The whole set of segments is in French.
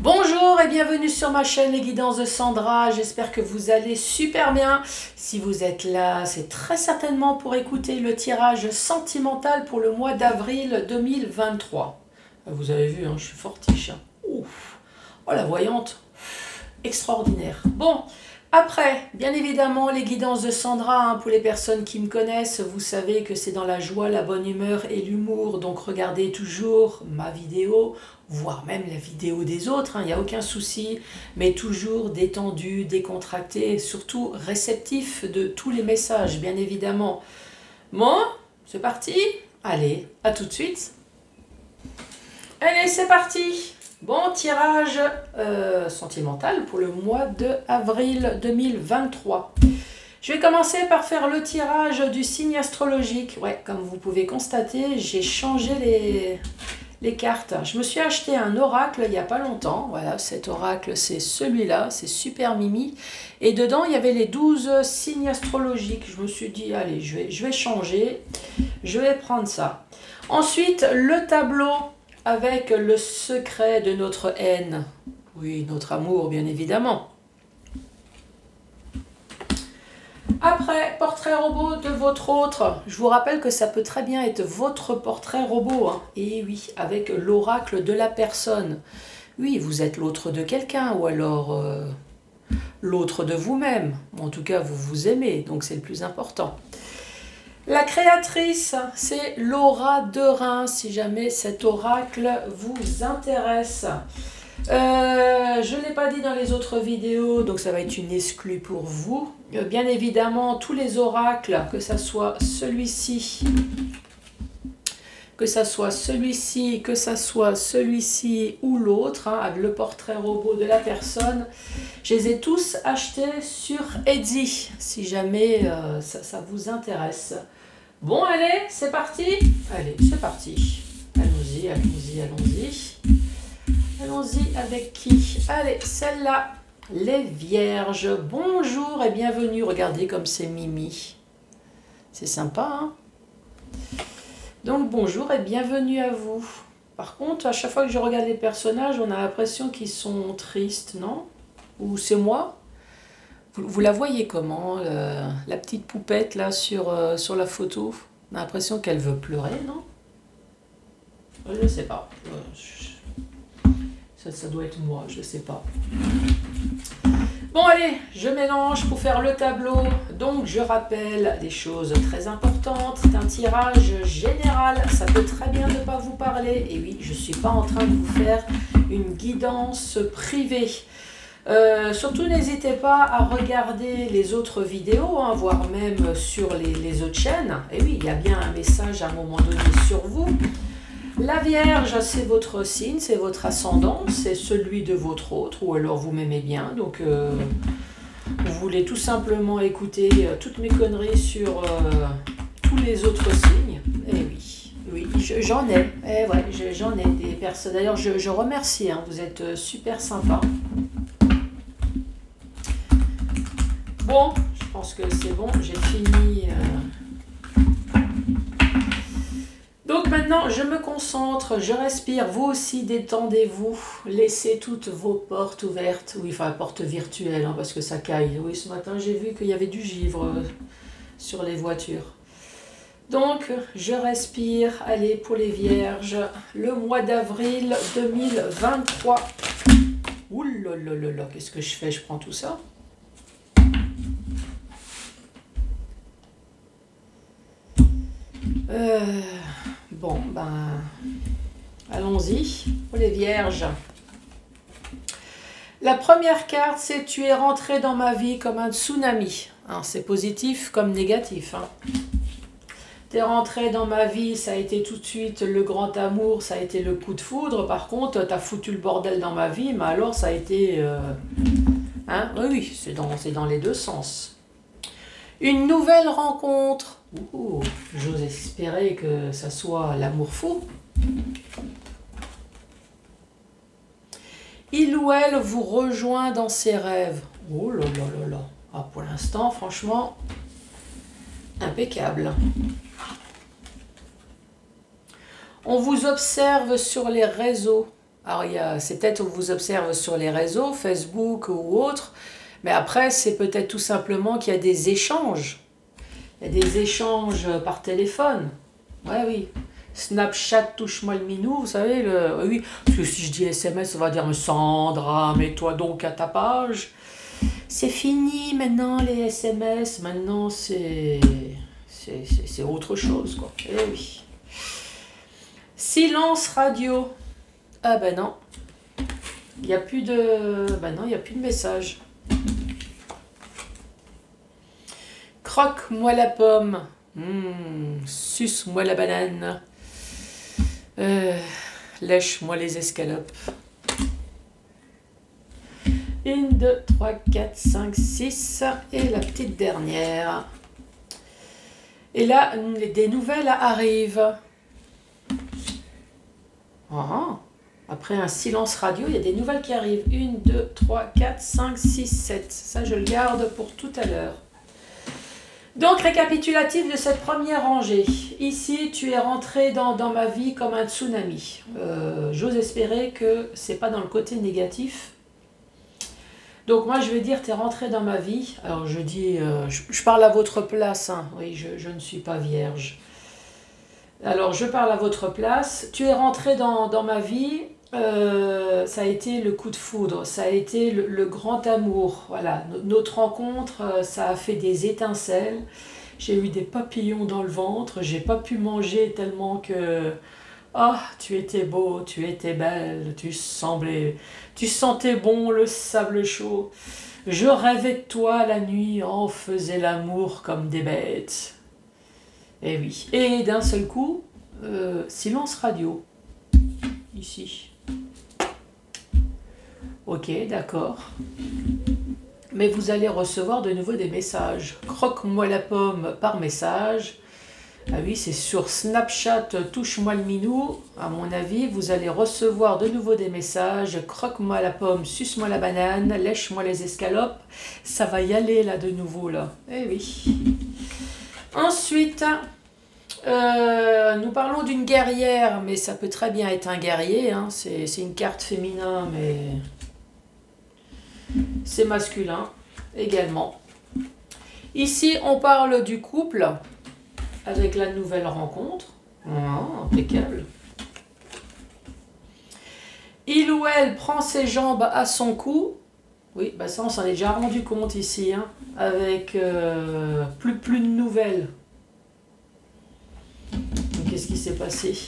Bonjour et bienvenue sur ma chaîne Les Guidances de Sandra, j'espère que vous allez super bien. Si vous êtes là, c'est très certainement pour écouter le tirage sentimental pour le mois d'avril 2023. Vous avez vu, hein, je suis fortiche. Ouf. Oh la voyante, extraordinaire. Bon, après, bien évidemment, les guidances de Sandra, hein, pour les personnes qui me connaissent, vous savez que c'est dans la joie, la bonne humeur et l'humour. Donc regardez toujours ma vidéo, voire même la vidéo des autres, il n'y a aucun souci, mais toujours détendu, décontracté, et surtout réceptif de tous les messages, bien évidemment. Bon, c'est parti. Allez, à tout de suite. Allez, c'est parti. Bon, tirage sentimental pour le mois de avril 2023. Je vais commencer par faire le tirage du signe astrologique. Ouais, comme vous pouvez constater, j'ai changé les cartes. Je me suis acheté un oracle il n'y a pas longtemps. Voilà, cet oracle, c'est celui-là. C'est super mimi. Et dedans, il y avait les 12 signes astrologiques. Je me suis dit, allez, je vais changer. Je vais prendre ça. Ensuite, le tableau avec le secret de notre haine. Oui, notre amour, bien évidemment. Après, portrait robot de votre autre. Je vous rappelle que ça peut très bien être votre portrait robot. Hein. Et oui, avec l'oracle de la personne. Oui, vous êtes l'autre de quelqu'un ou alors l'autre de vous-même. En tout cas, vous vous aimez, donc c'est le plus important. La créatrice, c'est Laura Derain, si jamais cet oracle vous intéresse. Je ne l'ai pas dit dans les autres vidéos, donc ça va être une exclue pour vous. Bien évidemment, tous les oracles, que ça soit celui-ci, que ça soit celui-ci, que ça soit celui-ci ou l'autre, avec le portrait robot de la personne, je les ai tous achetés sur Etsy, si jamais ça vous intéresse. Bon, allez, c'est parti. Allez, c'est parti. Allons-y, allons-y, allons-y. Allons-y avec qui? Allez, celle-là, les Vierges. Bonjour et bienvenue. Regardez comme c'est mimi. C'est sympa, hein? Donc, bonjour et bienvenue à vous. Par contre, à chaque fois que je regarde les personnages, on a l'impression qu'ils sont tristes, non? Ou c'est moi? Vous la voyez comment, la petite poupette là sur la photo? On a l'impression qu'elle veut pleurer, non? Je ne sais pas. Ça doit être moi, je ne sais pas. Bon allez, je mélange pour faire le tableau. Donc je rappelle des choses très importantes. C'est un tirage général. Ça peut très bien ne pas vous parler. Et oui, je ne suis pas en train de vous faire une guidance privée. Surtout n'hésitez pas à regarder les autres vidéos, hein, voire même sur les autres chaînes. Et oui, il y a bien un message à un moment donné sur vous. La Vierge, c'est votre signe, c'est votre ascendant, c'est celui de votre autre, ou alors vous m'aimez bien. Donc vous voulez tout simplement écouter toutes mes conneries sur tous les autres signes. Et oui. Oui, j'en ai. Eh ouais, j'en ai des personnes. D'ailleurs, je remercie, hein, vous êtes super sympa. Bon, je pense que c'est bon, j'ai fini. Donc maintenant, je me concentre, je respire. Vous aussi, détendez-vous. Laissez toutes vos portes ouvertes. Oui, enfin, portes virtuelles, hein, parce que ça caille. Oui, ce matin, j'ai vu qu'il y avait du givre sur les voitures. Donc, je respire. Allez, pour les Vierges, le mois d'avril 2023. Ouh là là là là, qu'est-ce que je fais? Je prends tout ça. Bon, ben, allons-y pour les Vierges. La première carte, c'est « Tu es rentré dans ma vie comme un tsunami ». C'est positif comme négatif. Hein. Tu es rentré dans ma vie, ça a été tout de suite le grand amour, ça a été le coup de foudre. Par contre, tu as foutu le bordel dans ma vie, mais alors ça a été... hein? Oui, c'est dans les deux sens. Une nouvelle rencontre. J'ose espérer que ça soit l'amour fou. Il ou elle vous rejoint dans ses rêves. Oh là là là là. Ah, pour l'instant, franchement, impeccable. On vous observe sur les réseaux. Alors, c'est peut-être on vous observe sur les réseaux, Facebook ou autres, mais après, c'est peut-être tout simplement qu'il y a des échanges. Il y a des échanges par téléphone. Ouais, oui. Snapchat, touche-moi le minou, vous savez, oui, parce que si je dis SMS, on va dire, mais Sandra, mets-toi donc à ta page. C'est fini maintenant les SMS, maintenant c'est autre chose, quoi. Eh oui. Silence radio. Ah ben non, il n'y a plus de... Ben non, il n'y a plus de message. Croque-moi la pomme. Suce-moi la banane. Lèche-moi les escalopes. 1, 2, 3, 4, 5, 6. Et la petite dernière. Et là, des nouvelles arrivent. Après un silence radio, il y a des nouvelles qui arrivent. 1, 2, 3, 4, 5, 6, 7. Ça, je le garde pour tout à l'heure. Donc, récapitulatif de cette première rangée. Ici, tu es rentré dans ma vie comme un tsunami. J'ose espérer que c'est pas dans le côté négatif. Donc, moi, je vais dire, tu es rentré dans ma vie. Alors, je dis, je parle à votre place. Hein. Oui, je ne suis pas vierge. Alors, je parle à votre place. Tu es rentré dans ma vie. Ça a été le coup de foudre, ça a été le grand amour. Voilà, notre rencontre, ça a fait des étincelles. J'ai eu des papillons dans le ventre, j'ai pas pu manger tellement que... Ah, tu étais beau, tu étais belle, tu sentais bon le sable chaud. Je rêvais de toi la nuit, on faisait l'amour comme des bêtes. Et oui, et d'un seul coup, silence radio, ici. Ok, d'accord. Mais vous allez recevoir de nouveau des messages. Croque-moi la pomme par message. Ah oui, c'est sur Snapchat, touche-moi le minou. À mon avis, vous allez recevoir de nouveau des messages. Croque-moi la pomme, suce-moi la banane, lèche-moi les escalopes. Ça va y aller là de nouveau là. Eh oui. Ensuite, nous parlons d'une guerrière, mais ça peut très bien être un guerrier. Hein. C'est une carte féminin, mais... c'est masculin également. Ici, on parle du couple avec la nouvelle rencontre. Impeccable. Il ou elle prend ses jambes à son cou. Oui, bah ça, on s'en est déjà rendu compte ici. Hein, avec plus de nouvelles. Qu'est-ce qui s'est passé ?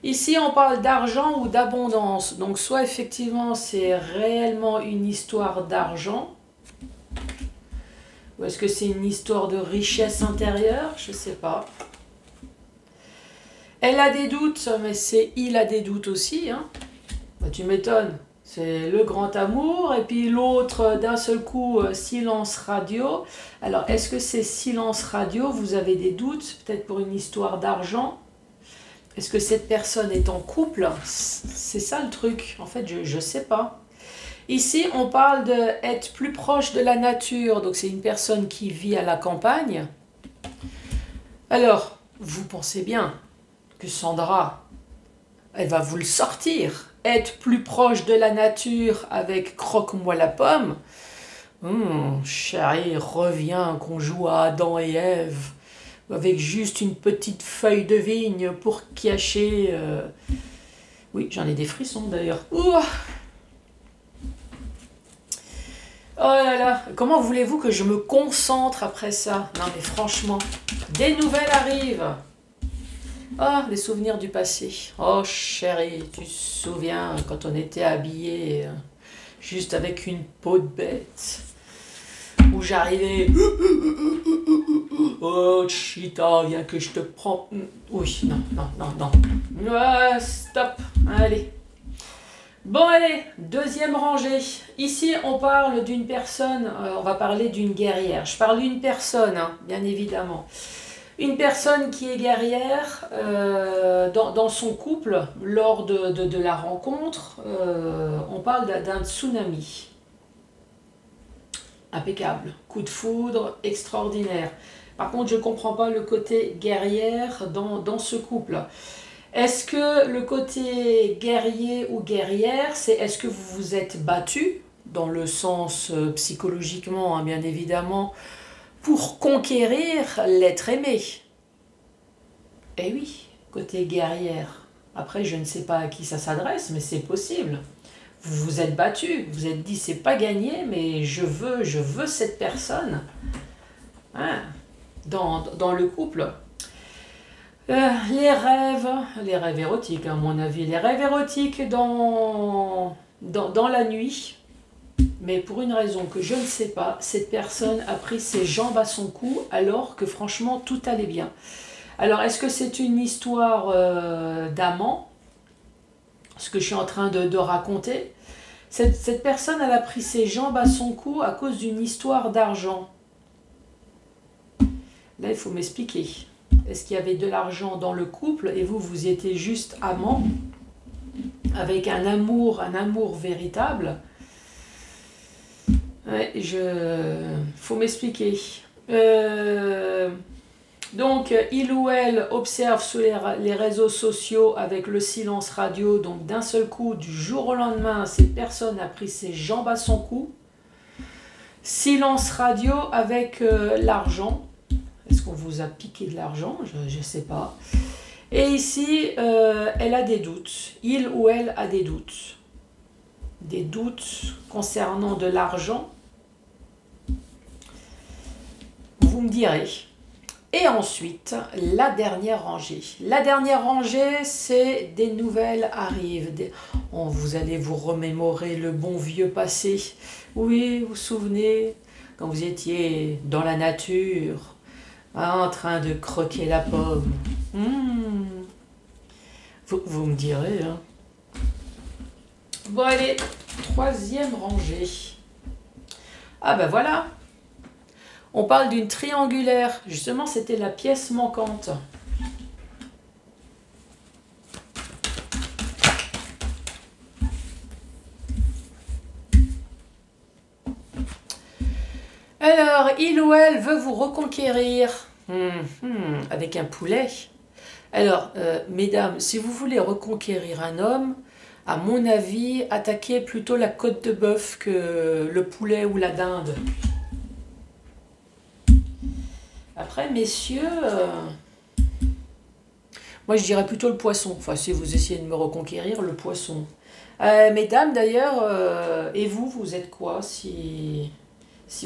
Ici, on parle d'argent ou d'abondance. Donc, soit effectivement, c'est réellement une histoire d'argent. Ou est-ce que c'est une histoire de richesse intérieure? Je ne sais pas. Elle a des doutes, mais c'est il a des doutes aussi. Hein. Bah, tu m'étonnes. C'est le grand amour. Et puis l'autre, d'un seul coup, silence radio. Alors, est-ce que c'est silence radio? Vous avez des doutes, peut-être pour une histoire d'argent? Est-ce que cette personne est en couple? C'est ça le truc. En fait, je ne sais pas. Ici, on parle d'être plus proche de la nature. Donc, c'est une personne qui vit à la campagne. Alors, vous pensez bien que Sandra, elle va vous le sortir. Être plus proche de la nature avec Croque-moi la pomme. Chérie, reviens qu'on joue à Adam et Ève. Avec juste une petite feuille de vigne pour cacher... Oui, j'en ai des frissons d'ailleurs. Oh là là, comment voulez-vous que je me concentre après ça? Non mais franchement, des nouvelles arrivent. Ah, les souvenirs du passé. Oh chérie, tu te souviens quand on était habillés juste avec une peau de bête? Où j'arrivais... Oh, Chita, viens que je te prends. Oui, non. Stop, allez. Bon, allez, deuxième rangée. Ici, on parle d'une personne, on va parler d'une guerrière. Je parle d'une personne, hein, bien évidemment. Une personne qui est guerrière dans son couple, lors de la rencontre, on parle d'un tsunami. Impeccable. Coup de foudre, extraordinaire. Par contre, je ne comprends pas le côté guerrière dans ce couple. Est-ce que le côté guerrier ou guerrière, c'est est-ce que vous vous êtes battu, dans le sens psychologiquement, hein, bien évidemment, pour conquérir l'être aimé? Eh oui, côté guerrière. Après, je ne sais pas à qui ça s'adresse, mais c'est possible. Vous vous êtes battu, vous vous êtes dit, c'est pas gagné, mais je veux cette personne. Hein, dans le couple. Les rêves érotiques, à mon avis, les rêves érotiques dans la nuit, mais pour une raison que je ne sais pas, cette personne a pris ses jambes à son cou alors que franchement tout allait bien. Alors est-ce que c'est une histoire d'amant, ce que je suis en train de raconter? Cette personne, elle a pris ses jambes à son cou à cause d'une histoire d'argent. Là, il faut m'expliquer. Est-ce qu'il y avait de l'argent dans le couple et vous étiez juste amant avec un amour véritable? Ouais, faut m'expliquer. Donc, il ou elle observe sur les réseaux sociaux avec le silence radio. Donc, d'un seul coup, du jour au lendemain, cette personne a pris ses jambes à son cou. Silence radio avec l'argent. Est-ce qu'on vous a piqué de l'argent? Je ne sais pas. Et ici, elle a des doutes. Il ou elle a des doutes. Des doutes concernant de l'argent. Vous me direz. Et ensuite, la dernière rangée. La dernière rangée, c'est des nouvelles arrivent. Vous allez vous remémorer le bon vieux passé. Oui, vous vous souvenez, quand vous étiez dans la nature, en train de croquer la pomme. Vous me direz. Hein. Bon, allez, troisième rangée. Ah ben voilà. On parle d'une triangulaire. Justement, c'était la pièce manquante. Alors, il ou elle veut vous reconquérir avec un poulet. Alors, mesdames, si vous voulez reconquérir un homme, à mon avis, attaquez plutôt la côte de bœuf que le poulet ou la dinde. Après, messieurs, moi je dirais plutôt le poisson. Enfin, si vous essayez de me reconquérir, le poisson. Mesdames, d'ailleurs, et vous êtes quoi si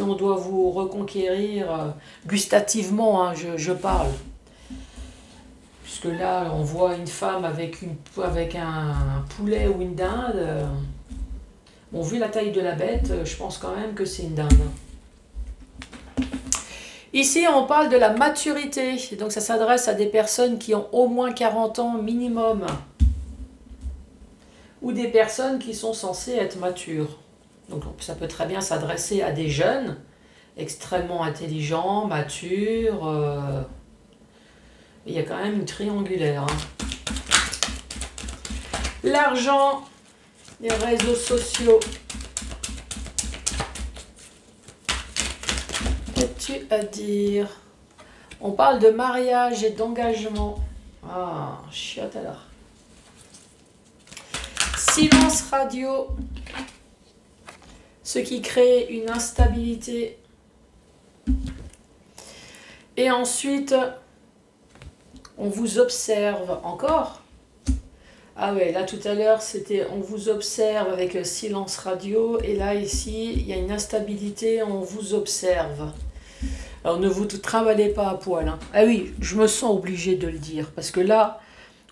on doit vous reconquérir gustativement, hein, je parle. Puisque là, on voit une femme avec un poulet ou une dinde. Bon, vu la taille de la bête, je pense quand même que c'est une dinde. Ici, on parle de la maturité. Donc, ça s'adresse à des personnes qui ont au moins 40 ans minimum. Ou des personnes qui sont censées être matures. Donc, ça peut très bien s'adresser à des jeunes, extrêmement intelligents, matures. Il y a quand même une triangulaire. Hein. L'argent, les réseaux sociaux. Qu'as-tu à dire? On parle de mariage et d'engagement. Ah, chiotte alors. Silence radio. Ce qui crée une instabilité. Et ensuite, on vous observe encore. Ah ouais, là tout à l'heure, c'était on vous observe avec silence radio. Et là, ici, il y a une instabilité, on vous observe. Alors ne vous trimballez pas à poil. Hein. Ah oui, je me sens obligée de le dire. Parce que là,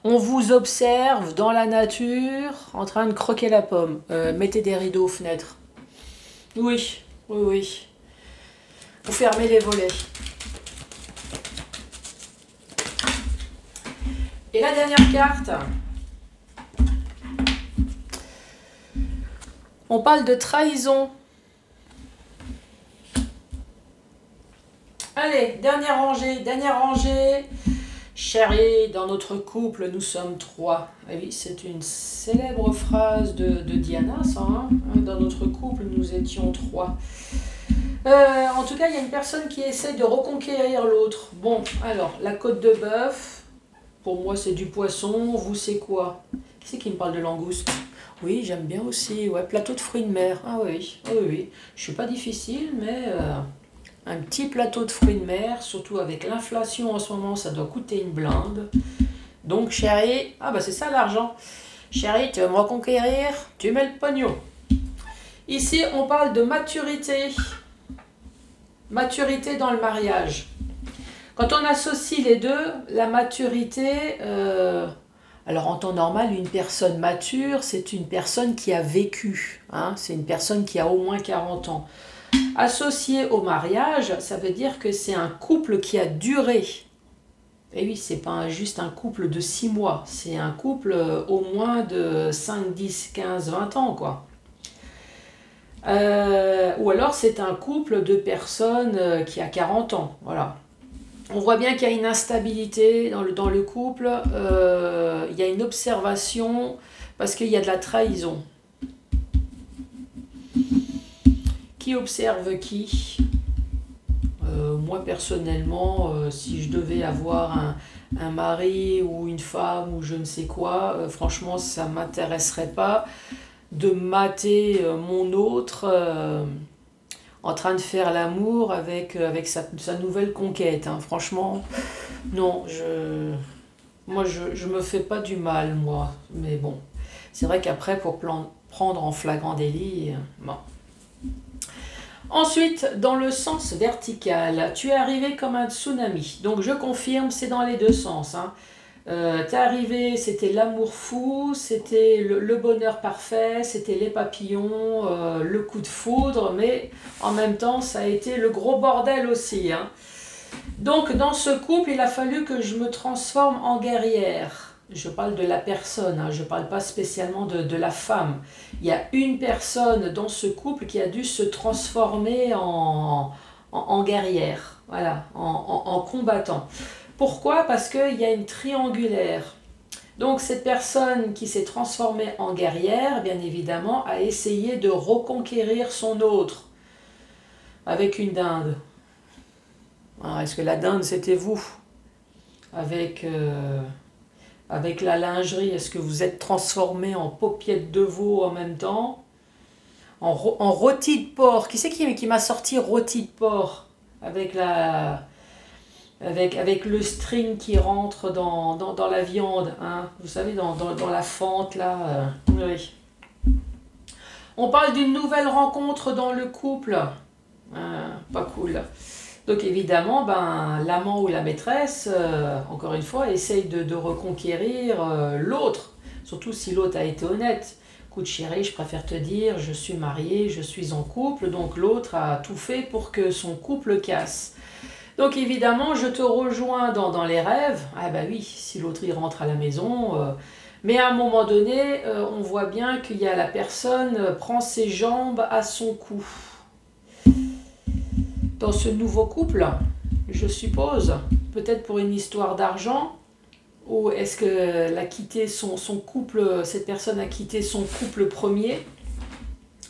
on vous observe dans la nature, en train de croquer la pomme. Mettez des rideaux aux fenêtres. Oui, oui, oui. Vous fermez les volets. Et la dernière carte. On parle de trahison. Allez, dernière rangée. Chérie, dans notre couple, nous sommes 3. Ah oui, c'est une célèbre phrase de Diana, ça. Hein. Dans notre couple, nous étions 3. En tout cas, il y a une personne qui essaie de reconquérir l'autre. Bon, alors, la côte de bœuf, Pour moi, c'est du poisson. Vous, c'est quoi? Qui c'est qui me parle de langouste? Oui, j'aime bien aussi. Ouais, plateau de fruits de mer. Ah oui, oui, oui. Je suis pas difficile, mais un petit plateau de fruits de mer, surtout avec l'inflation en ce moment, ça doit coûter une blinde. Donc, chérie, ah bah c'est ça l'argent. Chérie, tu veux me reconquérir? Tu mets le pognon. Ici, on parle de maturité. Maturité dans le mariage. Quand on associe les deux, la maturité, alors en temps normal, une personne mature, c'est une personne qui a vécu, hein, c'est une personne qui a au moins 40 ans. Associé au mariage, ça veut dire que c'est un couple qui a duré. Et oui, c'est pas juste un couple de 6 mois, c'est un couple au moins de 5, 10, 15, 20 ans, quoi. Ou alors c'est un couple de personnes qui a 40 ans, voilà. On voit bien qu'il y a une instabilité dans le couple, il y a une observation parce qu'il y a de la trahison. Qui observe qui? Moi personnellement, si je devais avoir un mari ou une femme ou je ne sais quoi, franchement ça ne m'intéresserait pas de mater mon autre en train de faire l'amour avec sa nouvelle conquête. Hein. Franchement, non, moi je me fais pas du mal, moi. Mais bon, c'est vrai qu'après, pour prendre en flagrant délit, bon. Ensuite, dans le sens vertical, tu es arrivé comme un tsunami. Donc je confirme, c'est dans les deux sens. Hein. T'es arrivé, c'était l'amour fou, c'était le bonheur parfait, c'était les papillons, le coup de foudre, mais en même temps, ça a été le gros bordel aussi. Hein. Donc, dans ce couple, il a fallu que je me transforme en guerrière. Je parle de la personne, hein, je ne parle pas spécialement de la femme. Il y a une personne dans ce couple qui a dû se transformer en guerrière, voilà, en combattant. Pourquoi? Parce qu'il y a une triangulaire. Donc cette personne qui s'est transformée en guerrière, bien évidemment, a essayé de reconquérir son autre avec une dinde. Alors, est-ce que la dinde c'était vous? Avec la lingerie, est-ce que vous êtes transformé en paupiette de veau en même temps? En rôti de porc. Qui c'est qui m'a sorti rôti de porc? Avec le string qui rentre dans la viande, hein, vous savez, dans la fente, là. Oui. On parle d'une nouvelle rencontre dans le couple. Pas cool. Donc évidemment, l'amant ou la maîtresse, encore une fois, essaye de reconquérir l'autre. Surtout si l'autre a été honnête. Écoute chérie, je préfère te dire, je suis mariée, je suis en couple, donc l'autre a tout fait pour que son couple casse. Donc évidemment, je te rejoins dans les rêves. Ah bah oui, si l'autre il rentre à la maison. Mais à un moment donné, on voit bien qu'il y a la personne prend ses jambes à son cou. Dans ce nouveau couple, je suppose, peut-être pour une histoire d'argent, ou est-ce qu'elle a quitté son couple, cette personne a quitté son couple premier,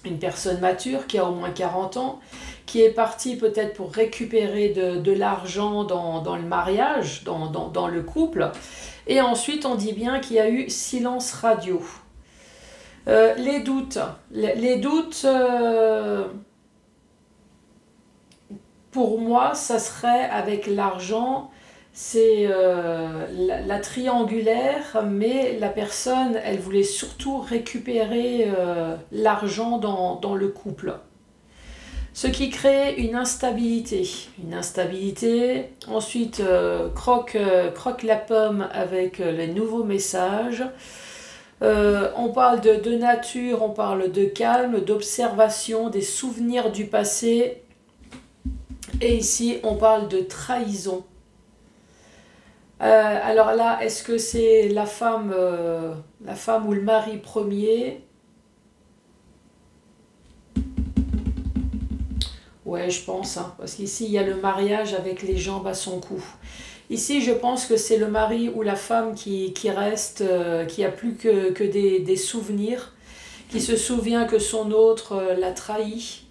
une personne mature qui a au moins 40 ans, qui est partie peut-être pour récupérer de l'argent dans le mariage, dans le couple. Et ensuite, on dit bien qu'il y a eu silence radio. Les doutes. Les doutes, pour moi, ça serait avec l'argent, c'est la triangulaire, mais la personne, elle voulait surtout récupérer l'argent dans le couple. Ce qui crée une instabilité. Une instabilité. Ensuite, croque la pomme avec les nouveaux messages. On parle de nature, on parle de calme, d'observation, des souvenirs du passé. Et ici, on parle de trahison. Alors là, est-ce que c'est la femme ou le mari premier? Ouais, je pense, hein, parce qu'ici, il y a le mariage avec les jambes à son cou. Ici, je pense que c'est le mari ou la femme qui reste, qui a plus que des souvenirs, qui se souvient que son autre l'a trahi,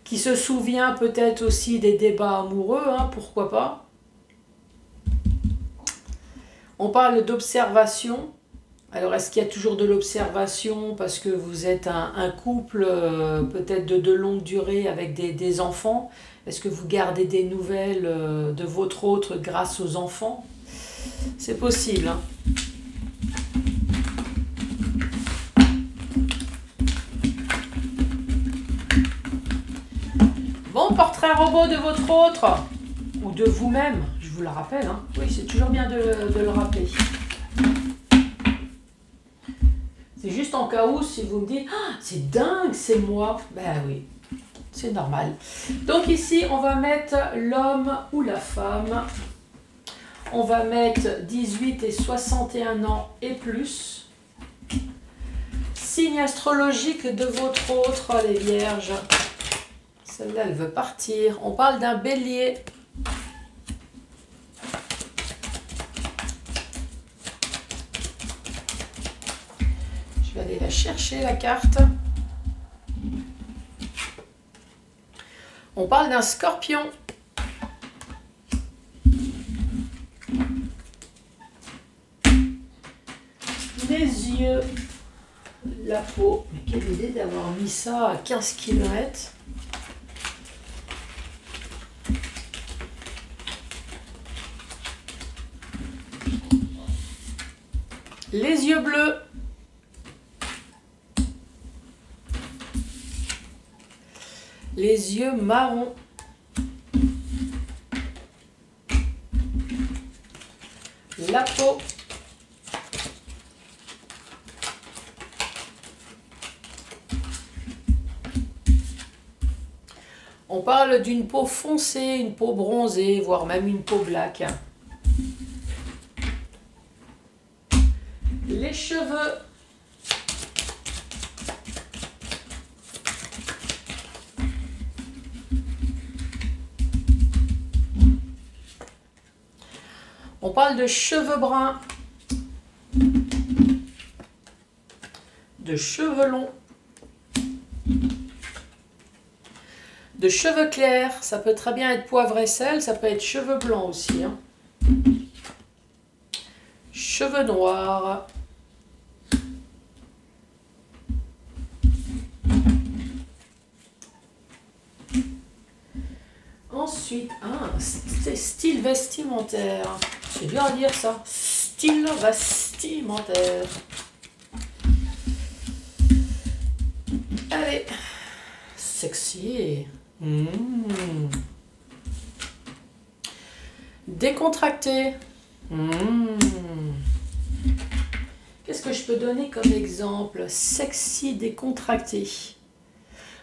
qui se souvient peut-être aussi des débats amoureux, hein, pourquoi pas. On parle d'observation. Alors, est-ce qu'il y a toujours de l'observation parce que vous êtes un couple peut-être de longue durée avec des enfants? Est-ce que vous gardez des nouvelles de votre autre grâce aux enfants? C'est possible, hein. Bon, portrait robot de votre autre, ou de vous-même, je vous le rappelle, hein. Oui, c'est toujours bien de le rappeler. C'est juste en cas où, si vous me dites ah, « c'est dingue, c'est moi », ben oui, c'est normal. Donc ici, on va mettre l'homme ou la femme. On va mettre 18 et 61 ans et plus. Signe astrologique de votre autre, les vierges. Celle-là, elle veut partir. On parle d'un bélier. Je vais aller la chercher, la carte. On parle d'un scorpion. Les yeux, la peau. Mais quelle idée d'avoir mis ça à 15 km. Les yeux bleus. Les yeux marrons. La peau. On parle d'une peau foncée, une peau bronzée, voire même une peau black. Les cheveux. On parle de cheveux bruns, de cheveux longs, de cheveux clairs. Ça peut très bien être poivre et sel, ça peut être cheveux blancs aussi, hein. Cheveux noirs. Ensuite, c'est style vestimentaire. C'est dur à dire ça. Style vestimentaire. Allez. Sexy. Décontracté. Qu'est-ce que je peux donner comme exemple? Sexy, décontracté.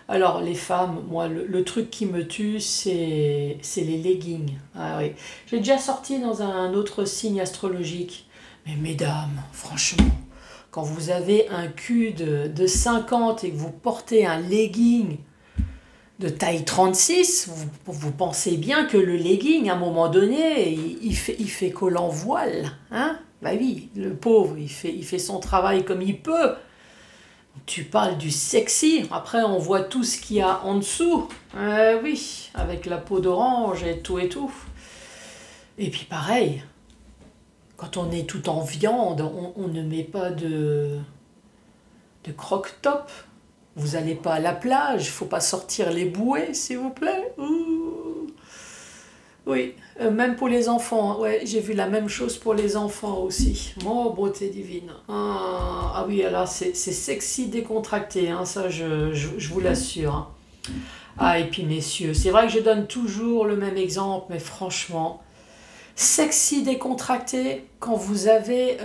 Alors, les femmes, moi, le truc qui me tue, c'est les leggings. Ah oui. J'ai déjà sorti dans un autre signe astrologique. Mais mesdames, franchement, quand vous avez un cul de 50 et que vous portez un legging de taille 36, vous pensez bien que le legging, à un moment donné, il fait collant voile. Hein? Bah oui, le pauvre, il fait son travail comme il peut. Tu parles du sexy, après on voit tout ce qu'il y a en dessous. Oui, avec la peau d'orange et tout et tout. Et puis pareil, quand on est tout en viande, on ne met pas de croque-top. Vous n'allez pas à la plage, il ne faut pas sortir les bouées, s'il vous plaît. Ouh. Oui, même pour les enfants. Ouais, j'ai vu la même chose pour les enfants aussi. Oh, beauté divine. Ah oui, alors c'est sexy décontracté, hein, ça je vous l'assure. Hein. Ah, et puis messieurs, c'est vrai que je donne toujours le même exemple, mais franchement, sexy décontracté quand vous avez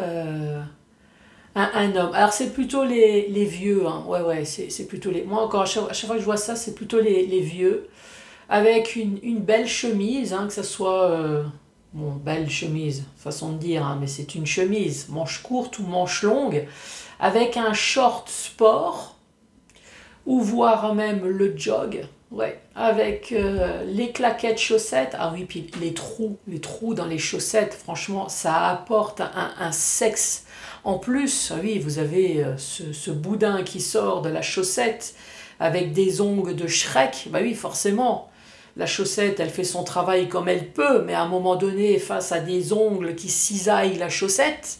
un homme. Alors c'est plutôt les vieux, hein. Ouais, c'est plutôt les... Moi encore, à chaque fois que je vois ça, c'est plutôt les vieux. Avec une belle chemise, hein, que ça soit... bon, belle chemise, façon de dire, hein, mais c'est une chemise, manche courte ou manche longue, avec un short sport, ou voire même le jog, ouais, avec les claquettes chaussettes. Ah oui, puis les trous dans les chaussettes, franchement, ça apporte un sexe. En plus, oui, vous avez ce boudin qui sort de la chaussette avec des ongles de Shrek, bah oui, forcément. La chaussette, elle fait son travail comme elle peut, mais à un moment donné, face à des ongles qui cisaillent la chaussette,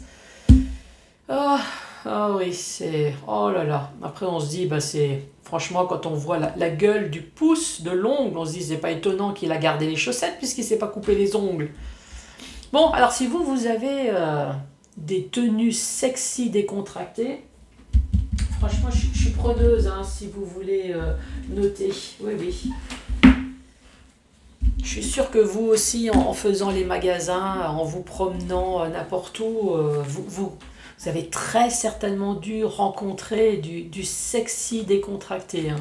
ah, ah oui, c'est... Oh là là. Après, on se dit, bah c'est... Franchement, quand on voit la gueule du pouce, de l'ongle, on se dit, c'est pas étonnant qu'il a gardé les chaussettes puisqu'il s'est pas coupé les ongles. Bon, alors si vous avez des tenues sexy décontractées, franchement, je suis preneuse, hein, si vous voulez noter. Oui, oui. Je suis sûre que vous aussi, en faisant les magasins, en vous promenant n'importe où, vous avez très certainement dû rencontrer du sexy décontracté. Hein.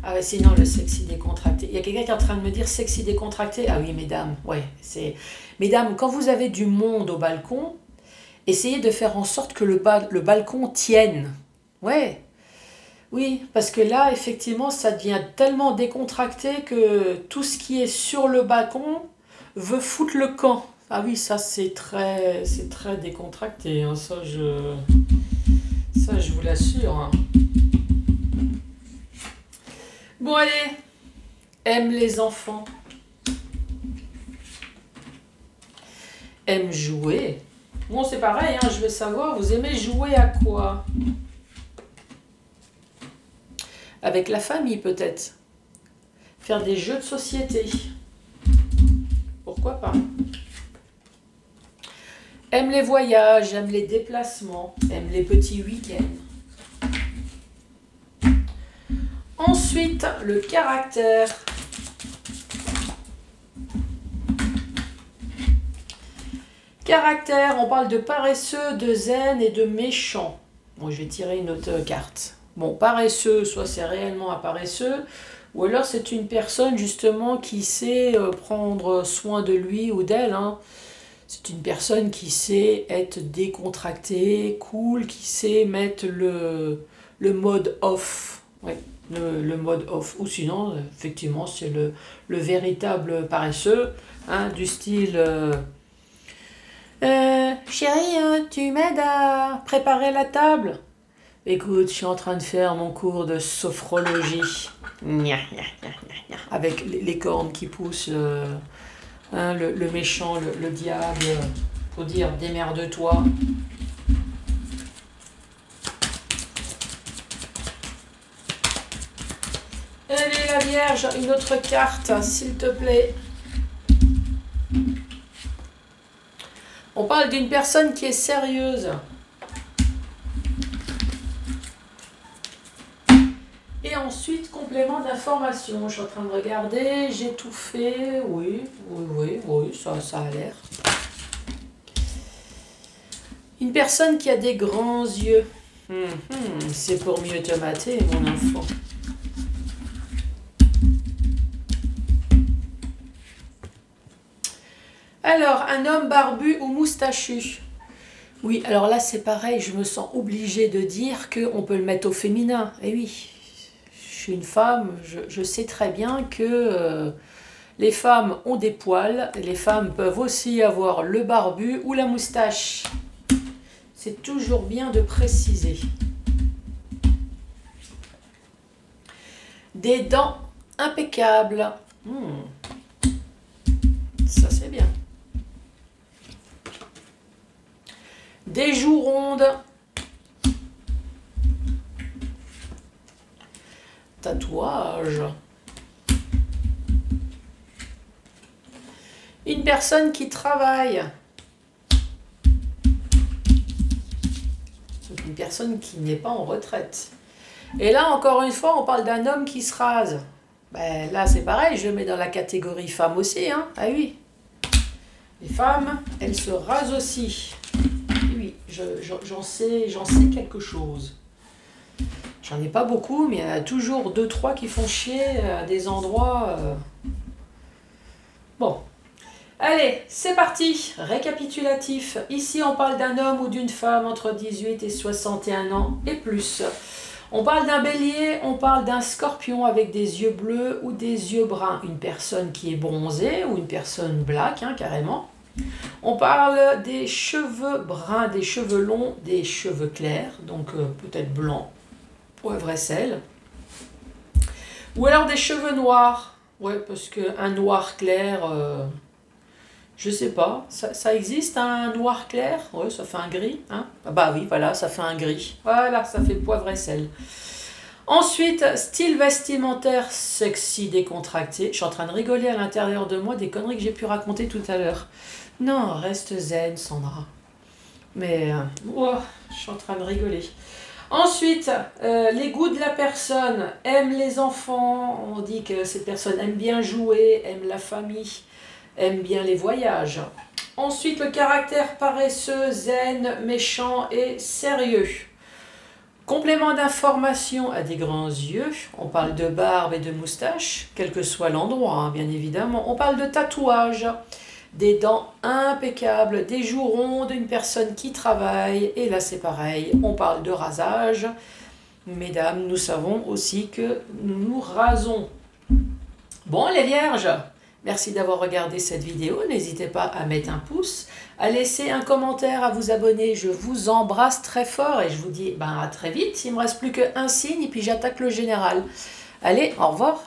Ah ouais, sinon le sexy décontracté. Il y a quelqu'un qui est en train de me dire sexy décontracté. Ah oui, mesdames, ouais, c'est... Mesdames, quand vous avez du monde au balcon, essayez de faire en sorte que le balcon tienne. Ouais, oui, parce que là, effectivement, ça devient tellement décontracté que tout ce qui est sur le balcon veut foutre le camp. Ah oui, ça c'est très décontracté, hein. Ça je vous l'assure. Hein. Bon allez, aime les enfants, aime jouer. Bon c'est pareil, hein, je veux savoir, vous aimez jouer à quoi? Avec la famille peut-être. Faire des jeux de société. Pourquoi pas? Aime les voyages, aime les déplacements, aime les petits week-ends. Ensuite, le caractère. Caractère, on parle de paresseux, de zen et de méchant. Bon, je vais tirer une autre carte. Bon, paresseux, soit c'est réellement un paresseux, ou alors c'est une personne justement qui sait prendre soin de lui ou d'elle. Hein. C'est une personne qui sait être décontractée, cool, qui sait mettre le mode off. Ouais. Le mode off, ou sinon effectivement c'est le véritable paresseux, hein, du style chérie, tu m'aides à préparer la table? Écoute, je suis en train de faire mon cours de sophrologie avec les cornes qui poussent, hein, le méchant, le diable, faut dire démerde-toi. Allez la Vierge, une autre carte, s'il te plaît. On parle d'une personne qui est sérieuse. Et ensuite, complément d'information. Je suis en train de regarder, j'ai tout fait. Oui, ça a l'air. Une personne qui a des grands yeux. C'est pour mieux te mater, mon enfant. Alors, un homme barbu ou moustachu? Oui, alors là, c'est pareil, je me sens obligée de dire qu'on peut le mettre au féminin. Eh oui, je suis une femme, je sais très bien que les femmes ont des poils, les femmes peuvent aussi avoir le barbu ou la moustache. C'est toujours bien de préciser. Des dents impeccables. Ça, c'est bien. Des joues rondes. Tatouage. Une personne qui travaille. Une personne qui n'est pas en retraite. Et là, encore une fois, on parle d'un homme qui se rase. Ben, là, c'est pareil, je le mets dans la catégorie femme aussi. Hein. Ah oui. Les femmes, elles se rasent aussi. Oui, j'en sais quelque chose. J'en ai pas beaucoup, mais il y en a toujours 2-3 qui font chier à des endroits... Bon. Allez, c'est parti. Récapitulatif. Ici, on parle d'un homme ou d'une femme entre 18 et 61 ans et plus. On parle d'un bélier, on parle d'un scorpion avec des yeux bleus ou des yeux bruns. Une personne qui est bronzée ou une personne black, hein, carrément. On parle des cheveux bruns, des cheveux longs, des cheveux clairs, donc peut-être blancs, poivre et sel. Ou alors des cheveux noirs, ouais, parce qu'un noir clair, je sais pas, ça existe un noir clair? Ouais, ça fait un gris, hein? Ah bah oui, voilà, ça fait un gris. Voilà, ça fait poivre et sel. Ensuite, style vestimentaire sexy décontracté. Je suis en train de rigoler à l'intérieur de moi des conneries que j'ai pu raconter tout à l'heure. Non, reste zen, Sandra. Mais, je suis en train de rigoler. Ensuite, les goûts de la personne. Aime les enfants. On dit que cette personne aime bien jouer, aime la famille, aime bien les voyages. Ensuite, le caractère paresseux, zen, méchant et sérieux. Complément d'information à des grands yeux. On parle de barbe et de moustache, quel que soit l'endroit, hein, bien évidemment. On parle de tatouage, des dents impeccables, des joues rondes, une personne qui travaille. Et là, c'est pareil, on parle de rasage. Mesdames, nous savons aussi que nous nous rasons. Bon, les vierges, merci d'avoir regardé cette vidéo. N'hésitez pas à mettre un pouce, à laisser un commentaire, à vous abonner. Je vous embrasse très fort et je vous dis à très vite. Il ne me reste plus qu'un signe et puis j'attaque le général. Allez, au revoir.